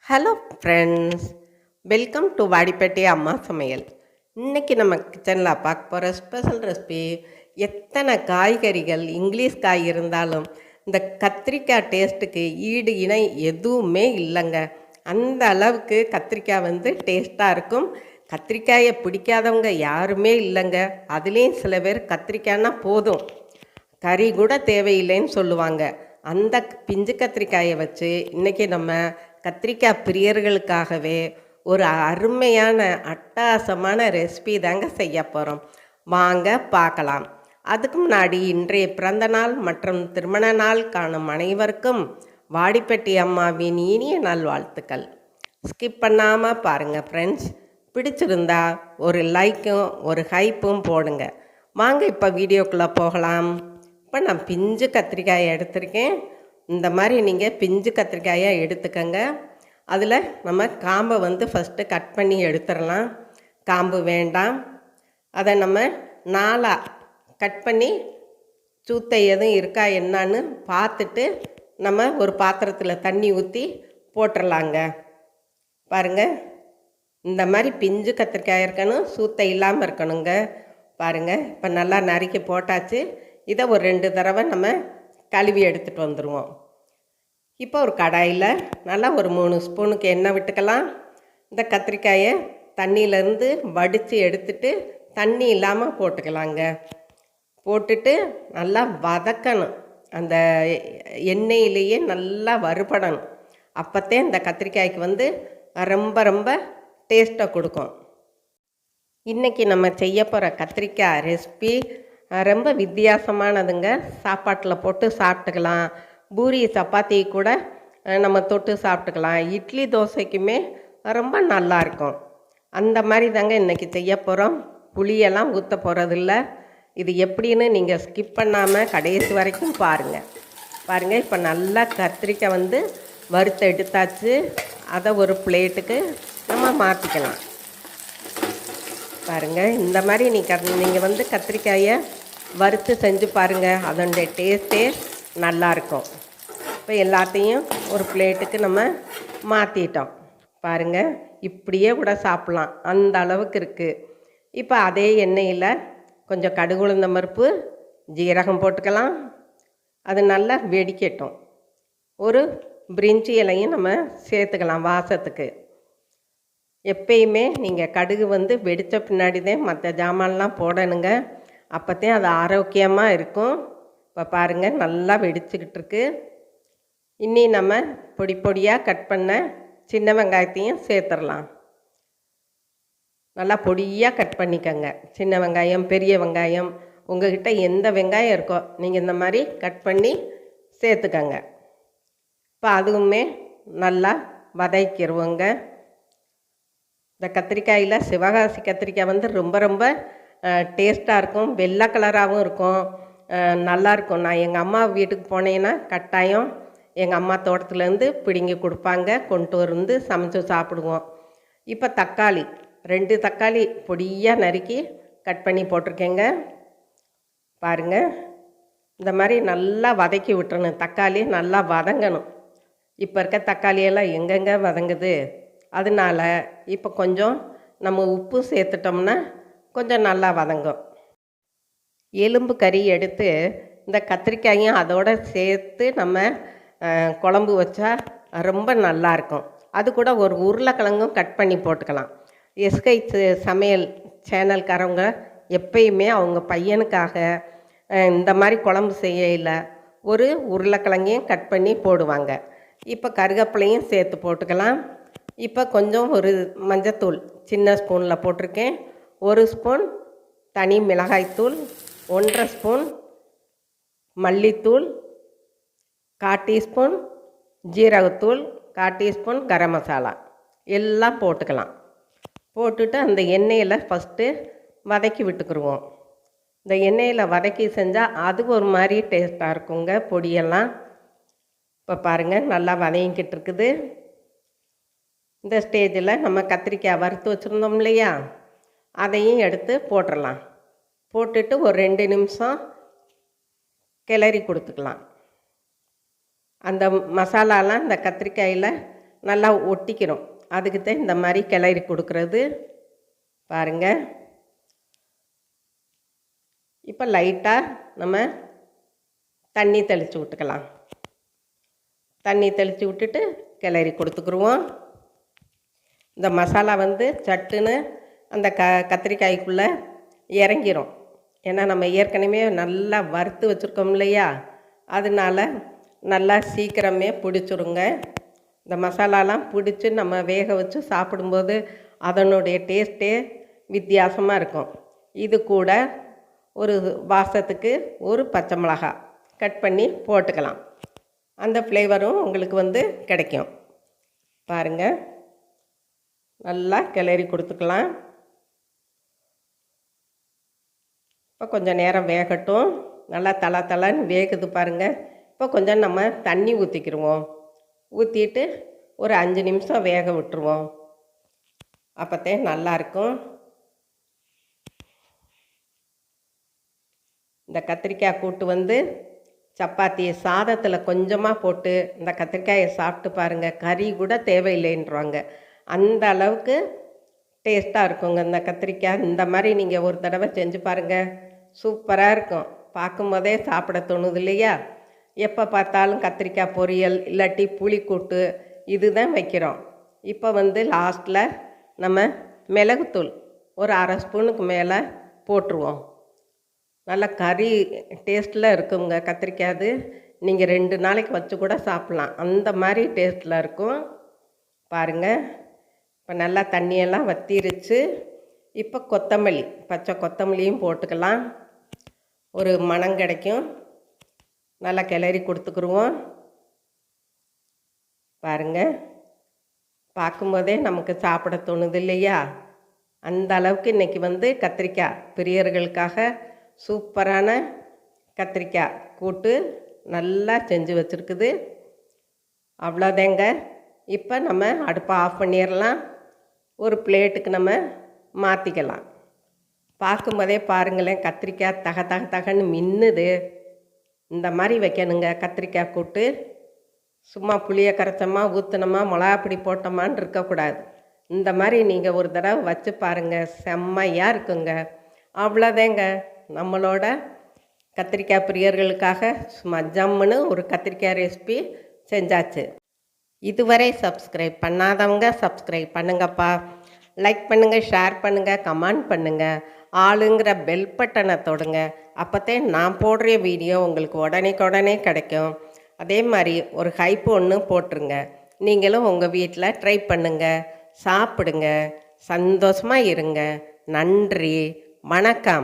Hello friends, welcome to Vadipatti அம்மா சமையல். இன்றைக்கி நம்ம கிச்சனில் பார்க்க போகிற ஸ்பெஷல் ரெசிபி, எத்தனை காய்கறிகள் இங்கிலீஷ் காய் இருந்தாலும் இந்த கத்திரிக்காய் டேஸ்ட்டுக்கு ஈடு இணை எதுவுமே இல்லைங்க. அந்த அளவுக்கு கத்திரிக்காய் டேஸ்ட்டாக இருக்கும். கத்திரிக்காயை பிடிக்காதவங்க யாருமே இல்லைங்க. அதுலேயும் சில பேர் கத்திரிக்காய்னா போதும், கறி கூட தேவையில்லைன்னு சொல்லுவாங்க. அந்த பிஞ்சு கத்திரிக்காயை வச்சு இன்றைக்கி நம்ம கத்திரிக்காய் பிரியர்களுக்காகவே ஒரு அருமையான அட்டகாசமான ரெசிபி தாங்க செய்ய போகிறோம். வாங்க பார்க்கலாம். அதுக்கு முன்னாடி இன்றைய பிறந்த நாள் மற்றும் திருமண நாள் காணும் அனைவருக்கும் வாடிப்பட்டி அம்மாவின் இனிய நல்வாழ்த்துக்கள். ஸ்கிப் பண்ணாமல் பாருங்கள் ஃப்ரெண்ட்ஸ். பிடிச்சிருந்தா ஒரு லைக்கும் ஒரு ஹைப்பும் போடுங்க. வாங்க இப்போ வீடியோக்குள்ளே போகலாம். இப்போ நான் பிஞ்சு கத்திரிக்காயை எடுத்திருக்கேன். இந்த மாதிரி நீங்கள் பிஞ்சு கத்திரிக்காயை எடுத்துக்கங்க. அதில் நம்ம காம்பை ஃபஸ்ட்டு கட் பண்ணி எடுத்துடலாம். காம்பு வேண்டாம். அதை நம்ம நாலாக கட் பண்ணி சூத்தை எதுவும் இருக்கா என்னான்னு பார்த்துட்டு நம்ம ஒரு பாத்திரத்தில் தண்ணி ஊற்றி போட்டுடலாங்க. பாருங்கள், இந்த மாதிரி பிஞ்சு கத்திரிக்காய் இருக்கணும், சூத்தை இல்லாமல் இருக்கணுங்க. பாருங்கள், இப்போ நல்லா நறுக்கி போட்டாச்சு. இதை ஒரு 2 தடவை நம்ம கழுவி எடுத்துகிட்டு வந்துடுவோம். இப்போ ஒரு கடாயில் நல்லா ஒரு 3 ஸ்பூனுக்கு எண்ணெய் விட்டுக்கலாம். இந்த கத்திரிக்காயை தண்ணியிலேருந்து வடித்து எடுத்துட்டு தண்ணி இல்லாமல் போட்டுக்கலாங்க. போட்டுட்டு நல்லா வதக்கணும். அந்த எண்ணெயிலேயே நல்லா வறுபடணும். அப்போத்தே இந்த கத்திரிக்காய்க்கு ரொம்ப ரொம்ப டேஸ்ட்டை கொடுக்கும். இன்றைக்கி நம்ம செய்ய போகிற கத்திரிக்காய் ரெசிபி ரொம்ப வித்தியாசமானதுங்க. சாப்பாட்டில் போட்டு சாப்பிட்டுக்கலாம். பூரி சப்பாத்தி கூட நம்ம தொட்டு சாப்பிட்டுக்கலாம். இட்லி தோசைக்குமே ரொம்ப நல்லாயிருக்கும். அந்த மாதிரி தாங்க இன்றைக்கி செய்ய போகிறோம். புளியெல்லாம் ஊற்ற போகிறதில்ல. இது எப்படின்னு நீங்கள் ஸ்கிப் பண்ணாமல் கடைசி வரைக்கும் பாருங்கள். பாருங்கள், இப்போ நல்லா கத்திரிக்காய் வறுத்து எடுத்தாச்சு. அதை ஒரு பிளேட்டுக்கு நம்ம மாற்றிக்கலாம். பாருங்கள், இந்த மாதிரி நீங்கள் கத்திரிக்காயை வறுத்து செஞ்சு பாருங்கள். அதனுடைய டேஸ்ட்டே நல்லாயிருக்கும். இப்போ எல்லாத்தையும் ஒரு பிளேட்டுக்கு நம்ம மாற்றிட்டோம். பாருங்கள், இப்படியே கூட சாப்பிட்லாம், அந்த அளவுக்கு இருக்குது. இப்போ அதே எண்ணெயில் கொஞ்சம் கடுகு உளுந்தம் பருப்பு, ஜீரகம் போட்டுக்கலாம். அது நல்லா வெடிக்கட்டும். ஒரு பிரிஞ்சி இலையும் நம்ம சேர்த்துக்கலாம் வாசத்துக்கு. எப்பயுமே நீங்கள் கடுகு வெடித்த பின்னாடி தான் மற்ற ஜாமான்லாம் போடணுங்க. அப்போத்தான் அது ஆரோக்கியமாக இருக்கும். இப்போ பாருங்கள், நல்லா வெடிச்சுக்கிட்டு இருக்கு. இன்னி நம்ம பொடி பொடியாக கட் பண்ண சின்ன வெங்காயத்தையும் சேர்த்துடலாம். நல்லா பொடியாக கட் பண்ணிக்கோங்க. சின்ன வெங்காயம், பெரிய வெங்காயம், உங்கள்கிட்ட எந்த வெங்காயம் இருக்கோ நீங்கள் இந்த மாதிரி கட் பண்ணி சேர்த்துக்கங்க. இப்போ அதுவுமே நல்லா வதக்கிடுவோங்க. இந்த கத்திரிக்காயில் சிவகாசி கத்திரிக்காய் ரொம்ப ரொம்ப டேஸ்ட்டாக இருக்கும். வெள்ளை கலராகவும் இருக்கும், நல்லாயிருக்கும். நான் எங்கள் அம்மா வீட்டுக்கு போனேன்னா கட்டாயம் எங்கள் அம்மா தோட்டத்துலேருந்து பிடுங்கி கொடுப்பாங்க, கொண்டு வந்து சமைச்சு சாப்பிடுவோம். இப்போ தக்காளி 2 தக்காளி பொடியாக நறுக்கி கட் பண்ணி போட்டிருக்கேங்க. பாருங்கள், இந்த மாதிரி நல்லா வதக்கி விட்டுறணும். தக்காளி நல்லா வதங்கணும். இப்போ இருக்க தக்காளியெல்லாம் எங்கெங்கே வதங்குது. அதனால் இப்போ கொஞ்சம் நம்ம உப்பு சேர்த்துட்டோம்னா கொஞ்சம் நல்லா வதங்கும். எலும்பு கறி எடுத்து இந்த கத்திரிக்காயும் அதோடு சேர்த்து நம்ம குழம்பு வச்சா ரொம்ப நல்லாயிருக்கும். அது கூட ஒரு உருளைக்கிழங்கும் கட் பண்ணி போட்டுக்கலாம். எஸ்கை சமையல் சேனல்காரவங்க எப்பயுமே அவங்க பையனுக்காக இந்த மாதிரி குழம்பு செய்யல ஒரு உருளைக்கிழங்கையும் கட் பண்ணி போடுவாங்க. இப்போ கருவேப்பிலையும் சேர்த்து போட்டுக்கலாம். இப்போ கொஞ்சம் ஒரு மஞ்சத்தூள் சின்ன ஸ்பூனில் போட்டிருக்கேன். 1 ஸ்பூன் தனி மிளகாய்த்தூள், 1.5 ஸ்பூன் மல்லித்தூள், 1/4 டீஸ்பூன் ஜீரகத்தூள், 1/4 டீஸ்பூன் கரம் மசாலா எல்லாம் போட்டுக்கலாம். போட்டுட்டு அந்த எண்ணெயில் ஃபஸ்ட்டு வதக்கி விட்டுக்குருவோம். இந்த எண்ணெயில் வதக்கி செஞ்சால் அது ஒரு மாதிரி டேஸ்ட்டாக இருக்குங்க பொடியெல்லாம். இப்போ பாருங்கள், நல்லா வதங்கிக்கிட்டு இருக்குது. இந்த ஸ்டேஜில் நம்ம கத்திரிக்காய் வறுத்து வச்சுருந்தோம் இல்லையா, அதையும் எடுத்து போட்டுடலாம். போட்டுட்டு ஒரு 2 நிமிஷம் கிளறி கொடுத்துக்கலாம். அந்த மசாலாலாம் இந்த கத்திரிக்காயில் நல்லா ஒட்டிக்கணும். அதுக்கு தான் இந்த மாதிரி கிளறி கொடுக்குறது. பாருங்கள். இப்போ லைட்டாக நம்ம தண்ணி தெளித்து விட்டுக்கலாம். தண்ணி தெளித்து விட்டுட்டு கிளறி கொடுத்துக்குருவோம். இந்த மசாலா வந்து சட்டுன்னு அந்த கத்திரிக்காய்க்குள்ளே இறங்கிரும். ஏன்னா நம்ம ஏற்கனவே நல்லா வறுத்து வச்சுருக்கோம் இல்லையா, அதனால நல்லா சீக்கிரமே பிடிச்சிருங்க. இந்த மசாலாலாம் பிடிச்சி நம்ம வேக வச்சு சாப்பிடும்போது அதனுடைய டேஸ்ட்டே வித்தியாசமாக இருக்கும். இது கூட ஒரு வாசத்துக்கு ஒரு பச்சை மிளகாய் கட் பண்ணி போட்டுக்கலாம். அந்த ஃப்ளேவரும் உங்களுக்கு வந்து கிடைக்கும். பாருங்கள், நல்லா கிளறி கொடுத்துக்கலாம். இப்போ கொஞ்சம் நேரம் வேகட்டும். நல்லா தளன்னு வேகுது பாருங்கள். இப்போ கொஞ்சம் நம்ம தண்ணி ஊற்றிக்கிடுவோம். ஊற்றிட்டு ஒரு 5 நிமிஷம் வேக விட்டுருவோம். அப்போத்தே நல்லாயிருக்கும். இந்த கத்திரிக்காய் கூட்டு வந்து சப்பாத்தி சாதத்தில் கொஞ்சமாக போட்டு இந்த கத்திரிக்காயை சாப்பிட்டு பாருங்கள். கறி கூட தேவையில்லைன்றாங்க. அந்த அளவுக்கு டேஸ்ட்டாக இருக்குங்க இந்த கத்திரிக்காய். இந்த மாதிரி நீங்கள் ஒரு தடவை செஞ்சு பாருங்கள். சூப்பராக இருக்கும். பார்க்கும்போதே சாப்பிட தோணுது இல்லையா? எப்போ பார்த்தாலும் கத்திரிக்காய் பொரியல் இல்லாட்டி புளிக்கூட்டு இதுதான் வைக்கிறோம். இப்போ வந்து லாஸ்ட்டில் நம்ம மிளகுத்தூள் ஒரு 1/2 ஸ்பூனுக்கு மேலே போட்டுருவோம். நல்லா கறி டேஸ்ட்டில் இருக்குங்க கத்திரிக்காய். அது நீங்கள் 2 நாளைக்கு வச்சு கூட சாப்பிட்லாம். அந்த மாதிரி டேஸ்ட்டில் இருக்கும். பாருங்கள், இப்போ நல்லா தண்ணியெல்லாம் வற்றிருச்சு. இப்போ கொத்தமல்லி, பச்சை கொத்தமல்லியும் போட்டுக்கலாம். ஒரு மணம் கிடைக்கும். நல்லா கிளறி கொடுத்துக்குருவோம். பாருங்கள், பார்க்கும்போதே நமக்கு சாப்பிட தோணுது இல்லையா? அந்த அளவுக்கு இன்றைக்கி வந்து கத்திரிக்காய் பிரியர்களுக்காக சூப்பரான கத்திரிக்காய் கூட்டு நல்லா செஞ்சு வச்சுருக்குது. அவ்வளோதேங்க. இப்போ நம்ம அடுப்பை ஆஃப் பண்ணிடலாம். ஒரு பிளேட்டுக்கு நம்ம மாற்றிக்கலாம். பார்க்கும்போதே பாருங்களேன், கத்திரிக்காய் தகன்னு மின்னுது. இந்த மாதிரி வைக்கணுங்க கத்திரிக்காய் கூட்டு. சும்மா புளியை கரைச்சோமா ஊற்றினோமா மிளகாப்பொடி போட்டோமான்னு இருக்கக்கூடாது. இந்த மாதிரி நீங்கள் ஒரு தடவை வச்சு பாருங்கள், செம்மையாக இருக்குங்க. அவ்வளோதேங்க, நம்மளோட கத்திரிக்காய் பிரியர்களுக்காக சும்மா ஜம்முன்னு ஒரு கத்திரிக்காய் ரெசிபி செஞ்சாச்சு. இதுவரை சப்ஸ்கிரைப் பண்ணாதவங்க சப்ஸ்கிரைப் பண்ணுங்கப்பா. லைக் பண்ணுங்கள், ஷேர் பண்ணுங்கள், கமெண்ட் பண்ணுங்கள். ஆளுங்கிற பெல் பட்டனை தொடுங்க. அப்போத்தே நான் போடுற வீடியோ உங்களுக்கு உடனே கிடைக்கும். அதே மாதிரி ஒரு ஹைப் ஒன்று போட்டுருங்க. நீங்களும் உங்கள் வீட்டில் ட்ரை பண்ணுங்கள், சாப்பிடுங்க, சந்தோஷமாக இருங்க. நன்றி, வணக்கம்.